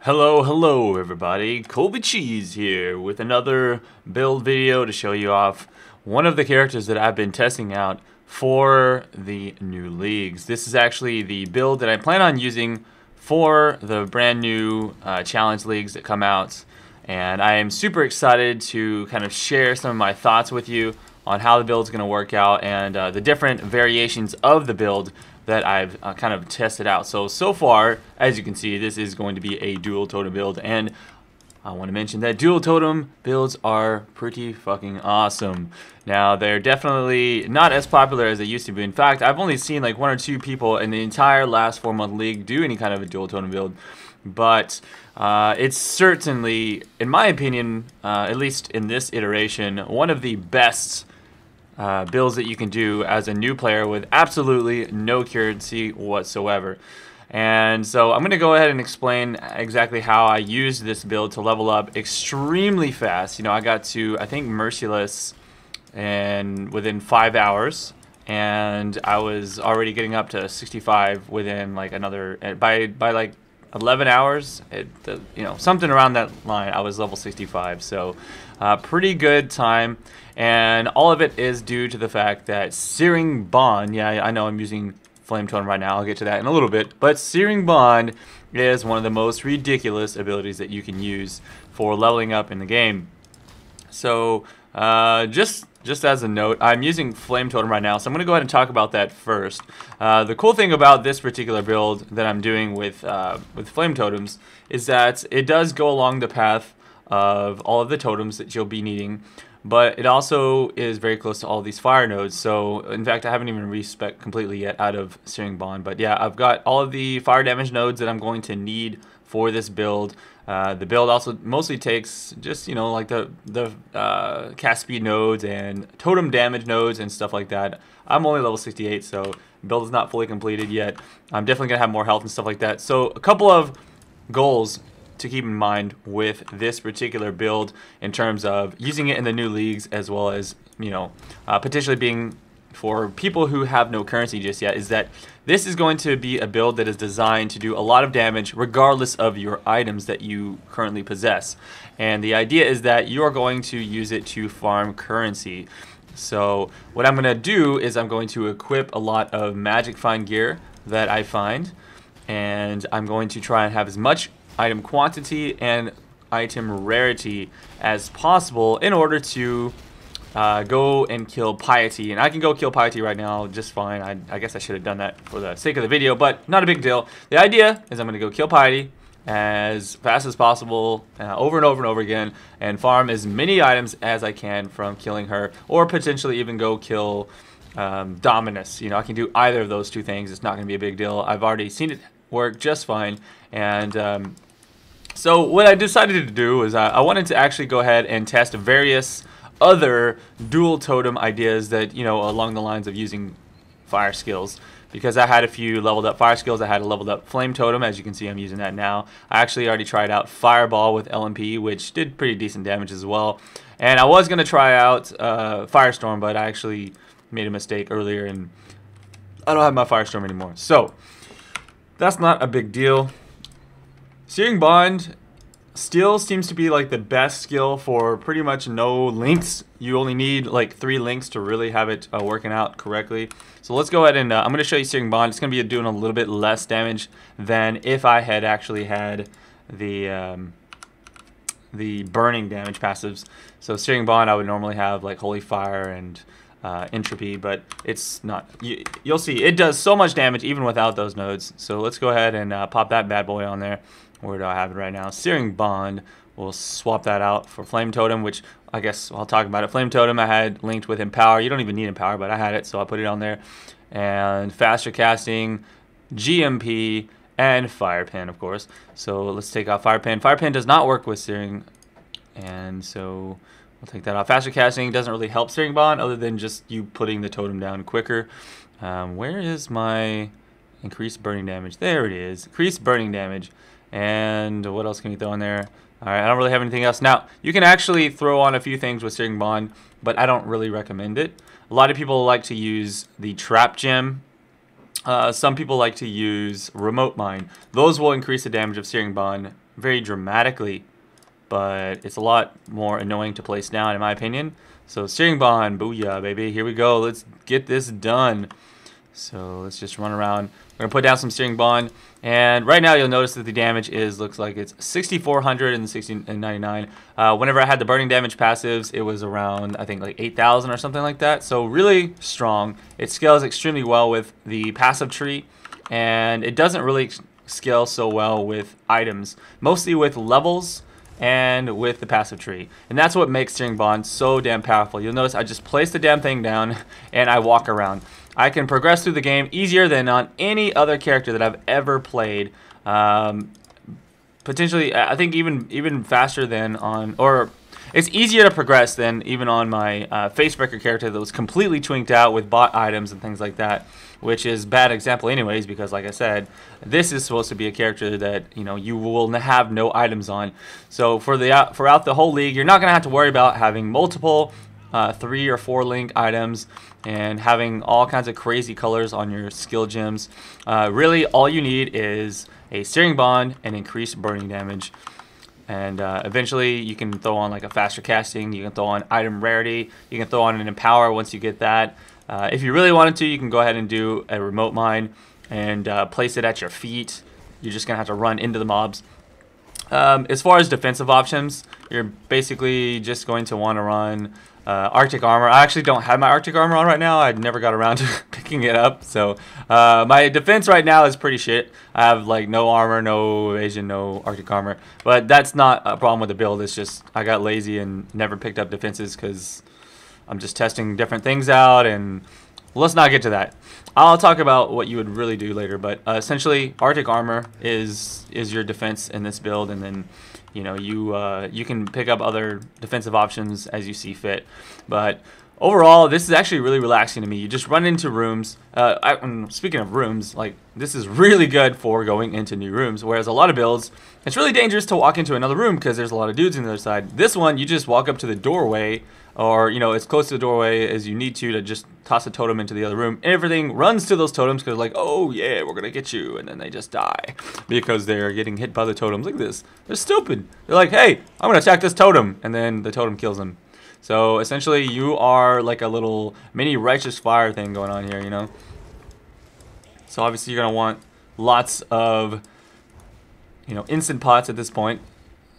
Hello everybody, Colby Cheese here with another build video to show you off one of the characters that I've been testing out for the new leagues. This is actually the build that I plan on using for the brand new challenge leagues that come out, and I am super excited to kind of share some of my thoughts with you on how the build's going to work out and the different variations of the build that I've kind of tested out. So far, as you can see, this is going to be a dual totem build, and I want to mention that dual totem builds are pretty fucking awesome. Now, they're definitely not as popular as they used to be. In fact, I've only seen like 1 or 2 people in the entire last 4-month league do any kind of a dual totem build, but it's certainly, in my opinion, at least in this iteration, one of the best builds that you can do as a new player with absolutely no currency whatsoever. And so I'm going to go ahead and explain exactly how I used this build to level up extremely fast. You know, I got to, I think, Merciless and within 5 hours, and I was already getting up to 65 within like another, by like 11 hours, you know, something around that line, I was level 65. So pretty good time, and all of it is due to the fact that Searing Bond, yeah, I know I'm using Flame Totem right now, I'll get to that in a little bit, but Searing Bond is one of the most ridiculous abilities that you can use for leveling up in the game. So just as a note, I'm using Flame Totem right now, so I'm going to go ahead and talk about that first. The cool thing about this particular build that I'm doing with Flame Totems is that it does go along the path of all of the totems that you'll be needing, but it also is very close to all these fire nodes. So, in fact, I haven't even respec completely yet out of Searing Bond, but yeah, I've got all of the fire damage nodes that I'm going to need for this build. The build also mostly takes just, you know, like the cast speed nodes and totem damage nodes and stuff like that. I'm only level 68, so the build is not fully completed yet. I'm definitely going to have more health and stuff like that. So a couple of goals to keep in mind with this particular build in terms of using it in the new leagues, as well as, you know, potentially being for people who have no currency just yet, is that this is going to be a build that is designed to do a lot of damage regardless of your items that you currently possess. And the idea is that you are going to use it to farm currency. So what I'm going to do is I'm going to equip a lot of magic find gear that I find, and I'm going to try and have as much item quantity and item rarity as possible in order to go and kill Piety. And I can go kill Piety right now just fine. I guess I should have done that for the sake of the video, but not a big deal. The idea is I'm going to go kill Piety as fast as possible, over and over and over again, and farm as many items as I can from killing her, or potentially even go kill Dominus. You know, I can do either of those two things. It's not going to be a big deal. I've already seen it work just fine. And so what I decided to do is I wanted to actually go ahead and test various other dual totem ideas that, you know, along the lines of using fire skills, because I had a few leveled up fire skills. I had a leveled up flame totem, as you can see I'm using that now. I actually already tried out fireball with LMP, which did pretty decent damage as well, and I was going to try out firestorm, but I actually made a mistake earlier and I don't have my firestorm anymore, so that's not a big deal. Searing Bond still seems to be like the best skill for pretty much no links. You only need like 3 links to really have it working out correctly. So let's go ahead and I'm going to show you Searing Bond. It's going to be doing a little bit less damage than if I had actually had the burning damage passives. So Searing Bond, I would normally have like Holy Fire and entropy, but it's not. You'll see it does so much damage even without those nodes. So let's go ahead and pop that bad boy on there. Where do I have it right now? Searing Bond. We'll swap that out for Flame Totem, which I guess I'll talk about it. Flame Totem I had linked with Empower. You don't even need Empower, but I had it, so I put it on there. And faster casting, GMP, and Fire Pin, of course. So let's take out Fire Pin. Fire Pin does not work with Searing, and so we'll take that off. Faster casting doesn't really help Searing Bond other than just you putting the totem down quicker. Where is my increased burning damage? There it is. Increased burning damage. And what else can you throw in there? Alright, I don't really have anything else. Now, you can actually throw on a few things with Searing Bond, but I don't really recommend it. A lot of people like to use the Trap Gem. Some people like to use Remote Mine. Those will increase the damage of Searing Bond very dramatically, but it's a lot more annoying to place down, in my opinion. So Searing Bond, booyah, baby. Here we go. Let's get this done. So let's just run around. We're gonna put down some Searing Bond, and right now you'll notice that the damage looks like it's 6,400 and 1699. Whenever I had the burning damage passives, it was around, I think, like 8,000 or something like that. So really strong. It scales extremely well with the passive tree, and it doesn't really scale so well with items, mostly with levels and with the passive tree. And that's what makes Searing Bond so damn powerful. You'll notice I just place the damn thing down and I walk around. I can progress through the game easier than on any other character that I've ever played. Potentially, I think even faster than on, or it's easier to progress than even on my Facebreaker character that was completely twinked out with bot items and things like that, which is bad example anyways, because like I said, this is supposed to be a character that, you know, you will have no items on. So throughout the whole league, you're not gonna have to worry about having multiple 3 or 4 link items and having all kinds of crazy colors on your skill gems. Really, all you need is a Searing Bond and increased burning damage. And eventually you can throw on like a faster casting, you can throw on item rarity, you can throw on an empower once you get that. If you really wanted to, you can go ahead and do a remote mine and place it at your feet. You're just gonna have to run into the mobs. As far as defensive options, you're basically just going to want to run Arctic armor. I actually don't have my Arctic armor on right now. I never got around to picking it up. So my defense right now is pretty shit. I have like no armor, no evasion, no Arctic armor. But that's not a problem with the build. It's just I got lazy and never picked up defenses because I'm just testing different things out. And let's not get to that. I'll talk about what you would really do later. But essentially, Arctic armor is your defense in this build, and then you know, you can pick up other defensive options as you see fit. But overall, this is actually really relaxing to me. You just run into rooms. Speaking of rooms, like this is really good for going into new rooms. Whereas a lot of builds, it's really dangerous to walk into another room because there's a lot of dudes on the other side. This one, you just walk up to the doorway, or you know, as close to the doorway as you need to just toss a totem into the other room. Everything runs to those totems because like, oh yeah, we're gonna get you, and then they just die because they're getting hit by the totems. Look at this, they're stupid. They're like, hey, I'm gonna attack this totem, and then the totem kills them. So essentially, you are like a little mini righteous fire thing going on here, you know. So obviously, you're gonna want lots of, you know, instant pots at this point,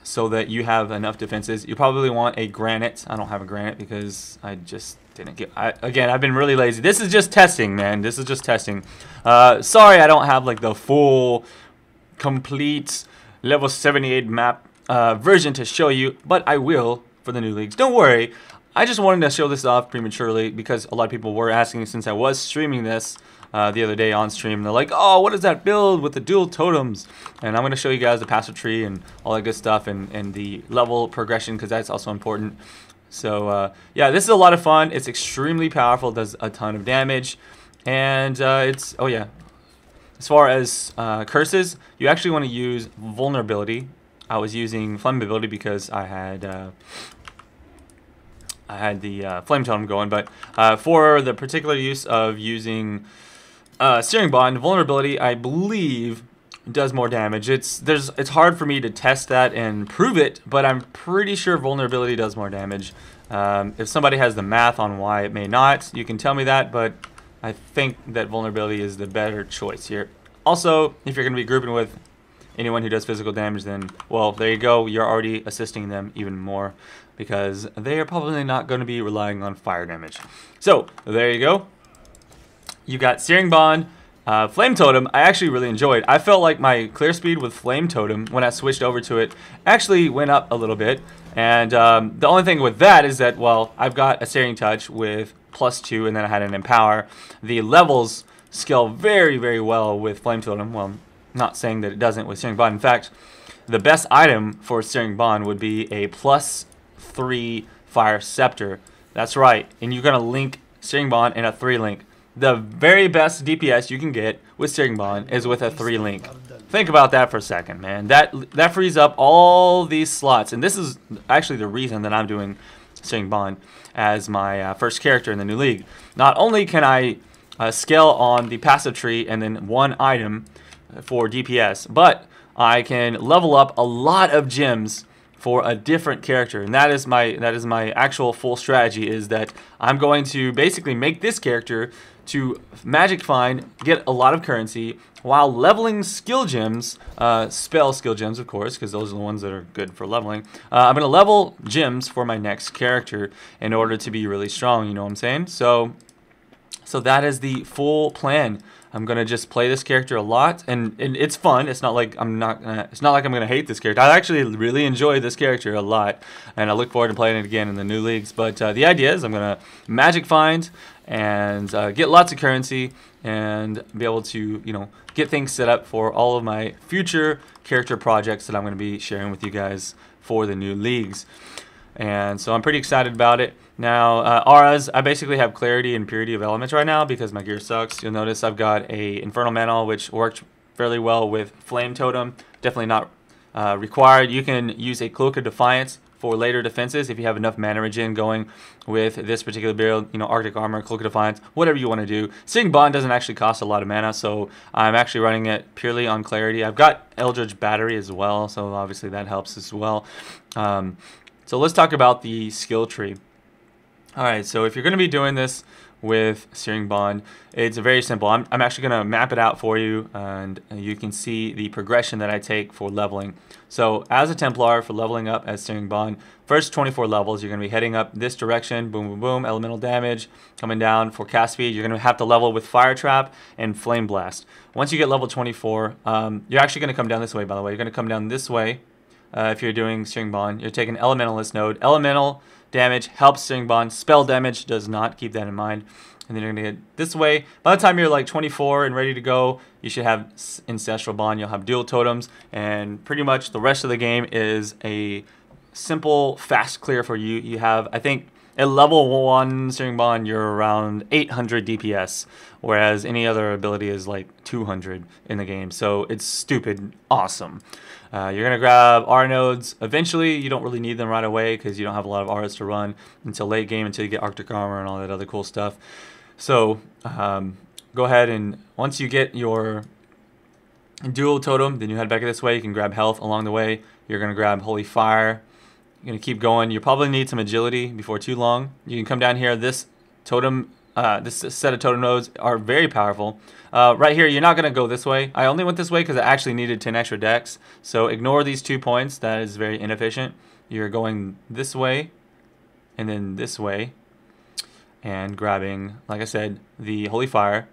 so that you have enough defenses. You probably want a granite. I don't have a granite because I just didn't get. Again, I've been really lazy. This is just testing, man. This is just testing. Sorry, I don't have like the full, complete level 78 map version to show you, but I will for the new leagues. Don't worry. I just wanted to show this off prematurely because a lot of people were asking since I was streaming this the other day on stream. They're like, oh, what is that build with the dual totems? And I'm going to show you guys the passive tree and all that good stuff, and the level progression, because that's also important. So yeah, this is a lot of fun. It's extremely powerful, does a ton of damage, and it's, oh yeah, as far as curses, you actually want to use vulnerability. I was using flammability because I had the flame totem going, but for the particular use of using Searing Bond, vulnerability, I believe, does more damage. It's hard for me to test that and prove it, but I'm pretty sure vulnerability does more damage. If somebody has the math on why it may not, you can tell me that, but I think that vulnerability is the better choice here. Also, if you're going to be grouping with anyone who does physical damage, then, well, there you go. You're already assisting them even more because they are probably not going to be relying on fire damage. So, there you go. You got Searing Bond, Flame Totem. I actually really enjoyed. I felt like my clear speed with Flame Totem, when I switched over to it, actually went up a little bit. And the only thing with that is that, well, I've got a Searing Touch with +2, and then I had an Empower. The levels scale very, very well with Flame Totem. Well, not saying that it doesn't with Searing Bond. In fact, the best item for Searing Bond would be a +3 Fire Scepter. That's right. And you're going to link Searing Bond in a 3-link. The very best DPS you can get with Searing Bond is with a 3-link. Think about that for a second, man. That frees up all these slots. And this is actually the reason that I'm doing Searing Bond as my first character in the new league. Not only can I scale on the passive tree and then one item for DPS, but I can level up a lot of gems for a different character, and that is my actual full strategy, is that I'm going to basically make this character to magic find, get a lot of currency while leveling skill gems, spell skill gems of course, because those are the ones that are good for leveling. I'm gonna level gems for my next character in order to be really strong, you know what I'm saying? So that is the full plan. I'm gonna just play this character a lot, and it's fun. It's not like I'm gonna hate this character. I actually really enjoy this character a lot, and I look forward to playing it again in the new leagues. But the idea is I'm gonna magic find and get lots of currency and be able to, you know, get things set up for all of my future character projects that I'm gonna be sharing with you guys for the new leagues. And so I'm pretty excited about it. Now, auras, I basically have clarity and purity of elements right now because my gear sucks. You'll notice I've got a Infernal Mantle, which worked fairly well with Flame Totem. Definitely not required. You can use a Cloak of Defiance for later defenses if you have enough mana regen going with this particular build. You know, Arctic Armor, Cloak of Defiance, whatever you want to do. Searing Bond doesn't actually cost a lot of mana, so I'm actually running it purely on clarity. I've got Eldritch Battery as well, so obviously that helps as well. So let's talk about the skill tree. Alright, so if you're going to be doing this with Searing Bond, it's very simple. I'm actually going to map it out for you, and you can see the progression that I take for leveling. So as a Templar, for leveling up as Searing Bond, first 24 levels, you're going to be heading up this direction, boom, boom, boom, elemental damage, coming down for cast speed. You're going to have to level with Fire Trap and Flame Blast. Once you get level 24, you're actually going to come down this way, by the way. You're going to come down this way. If you're doing Searing Bond, you're taking Elementalist node. Elemental damage helps Searing Bond. Spell damage does not. Keep that in mind. And then you're going to get this way. By the time you're like 24 and ready to go, you should have Ancestral Bond. You'll have Dual Totems. And pretty much the rest of the game is a simple, fast clear for you. You have, I think, at level 1 Searing Bond, you're around 800 DPS, whereas any other ability is like 200 in the game. So it's stupid awesome. You're going to grab R nodes. Eventually, you don't really need them right away because you don't have a lot of Rs to run until late game, until you get Arctic Armor and all that other cool stuff. So go ahead, and once you get your Dual Totem, then you head back this way. You can grab health along the way. You're going to grab Holy Fire. You're going to keep going. You probably need some agility before too long. You can come down here. This totem, this set of totem nodes are very powerful. Right here, you're not going to go this way. I only went this way because I actually needed 10 extra decks. So ignore these 2 points. That is very inefficient. You're going this way and then this way and grabbing, like I said, the Holy Fire,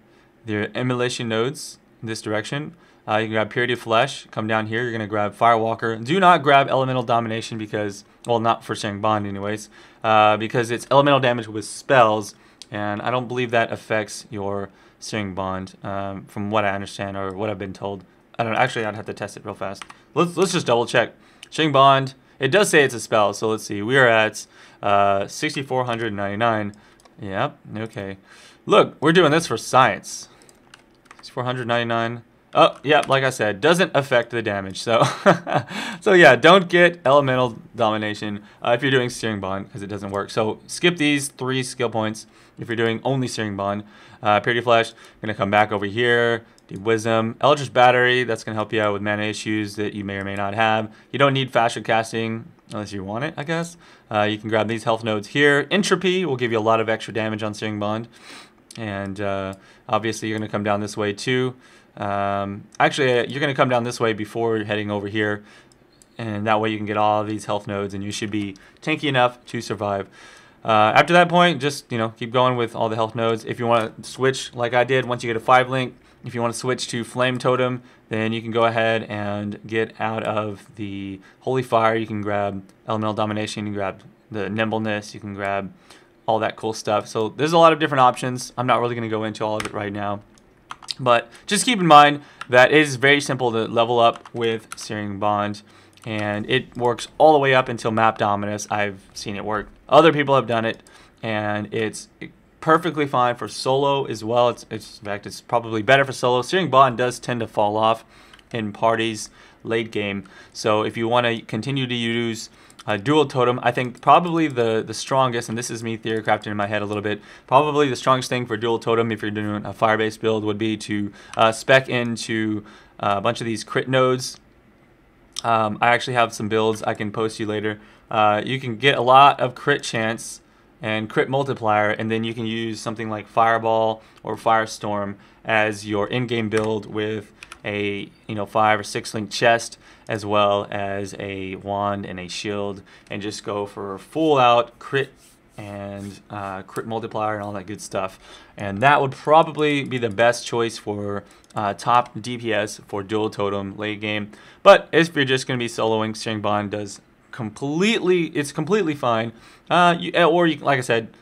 the Emulation nodes in this direction. You can grab Purity of Flesh. Come down here. You're going to grab Firewalker. Do not grab Elemental Domination because, well, not for Searing Bond anyways, because it's elemental damage with spells, and I don't believe that affects your Searing Bond, from what I understand or what I've been told. I don't know. Actually, I'd have to test it real fast. Let's just double check. Searing Bond, it does say it's a spell, so let's see. We are at 6,499. Yep, okay. Look, we're doing this for science. 6,499. Oh, yeah, like I said, doesn't affect the damage. So, so yeah, don't get Elemental Domination if you're doing Searing Bond because it doesn't work. So skip these 3 skill points if you're doing only Searing Bond. Purity Flesh, going to come back over here, do Wisdom. Eldritch Battery, that's going to help you out with mana issues that you may or may not have. You don't need faster casting unless you want it, I guess. You can grab these health nodes here. Entropy will give you a lot of extra damage on Searing Bond. And obviously you're going to come down this way too. Actually, you're going to come down this way before heading over here, and that way you can get all of these health nodes and you should be tanky enough to survive. After that point, just, you know, keep going with all the health nodes. If you want to switch like I did, once you get a 5 link, if you want to switch to Flame Totem, then you can go ahead and get out of the Holy Fire. You can grab Elemental Domination, you can grab the Nimbleness, you can grab all that cool stuff. So there's a lot of different options. I'm not really going to go into all of it right now. But just keep in mind that it is very simple to level up with Searing Bond, and it works all the way up until Map Dominus. I've seen it work. Other people have done it, and it's perfectly fine for solo as well. In fact, it's probably better for solo. Searing Bond does tend to fall off in parties late game, so if you want to continue to use Dual Totem, I think probably the strongest, and this is me theory crafting in my head a little bit, probably the strongest thing for Dual Totem if you're doing a fire-based build would be to spec into a bunch of these crit nodes I actually have some builds I can post you later. You can get a lot of crit chance and crit multiplier, and then you can use something like Fireball or Firestorm as your in-game build with a 5 or 6 link chest, as well as a wand and a shield, and just go for full out crit and crit multiplier and all that good stuff. And that would probably be the best choice for top DPS for dual totem late game. But if you're just going to be soloing, Searing Bond it's completely fine. Like I said,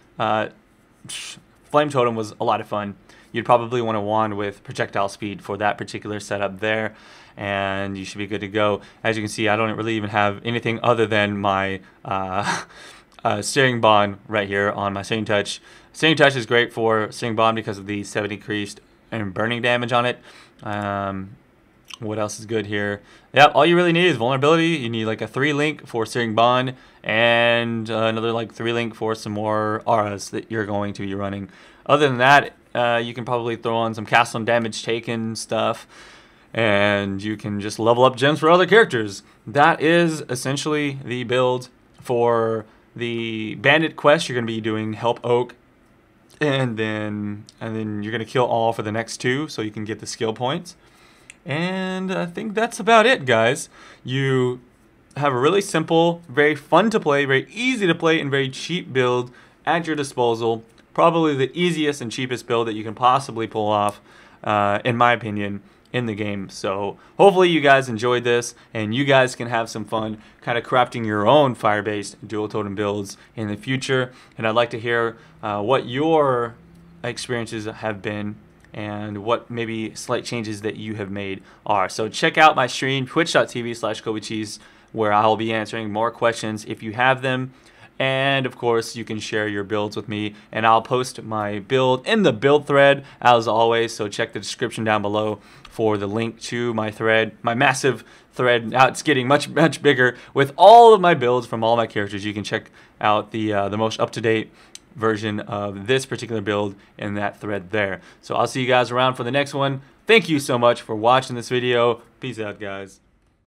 Flame Totem was a lot of fun. You'd probably want a wand with projectile speed for that particular setup there, and you should be good to go. As you can see, I don't really even have anything other than my Searing Bond right here on my Searing Touch. Searing Touch is great for Searing Bond because of the 7 increased and burning damage on it. What else is good here? Yeah, all you really need is vulnerability. You need like a 3 link for Searing Bond and another like 3 link for some more auras that you're going to be running. Other than that, you can probably throw on some castle and damage taken stuff, and you can just level up gems for other characters. That is essentially the build for the bandit quest. You're going to be doing Help Oak, and then you're going to kill all for the next 2, so you can get the skill points. And I think that's about it, guys. You have a really simple, very fun to play, very easy to play, and very cheap build at your disposal. Probably the easiest and cheapest build that you can possibly pull off, in my opinion, in the game. So hopefully you guys enjoyed this, and you guys can have some fun kind of crafting your own fire-based dual totem builds in the future. And I'd like to hear what your experiences have been and what maybe slight changes that you have made are. So check out my stream, twitch.tv/KobeCheese, where I'll be answering more questions if you have them. And of course, you can share your builds with me, and I'll post my build in the build thread as always. So check the description down below for the link to my thread, my massive thread. Now it's getting much bigger with all of my builds from all my characters. You can check out the most up-to-date version of this particular build in that thread there. So I'll see you guys around for the next one. Thank you so much for watching this video. Peace out, guys.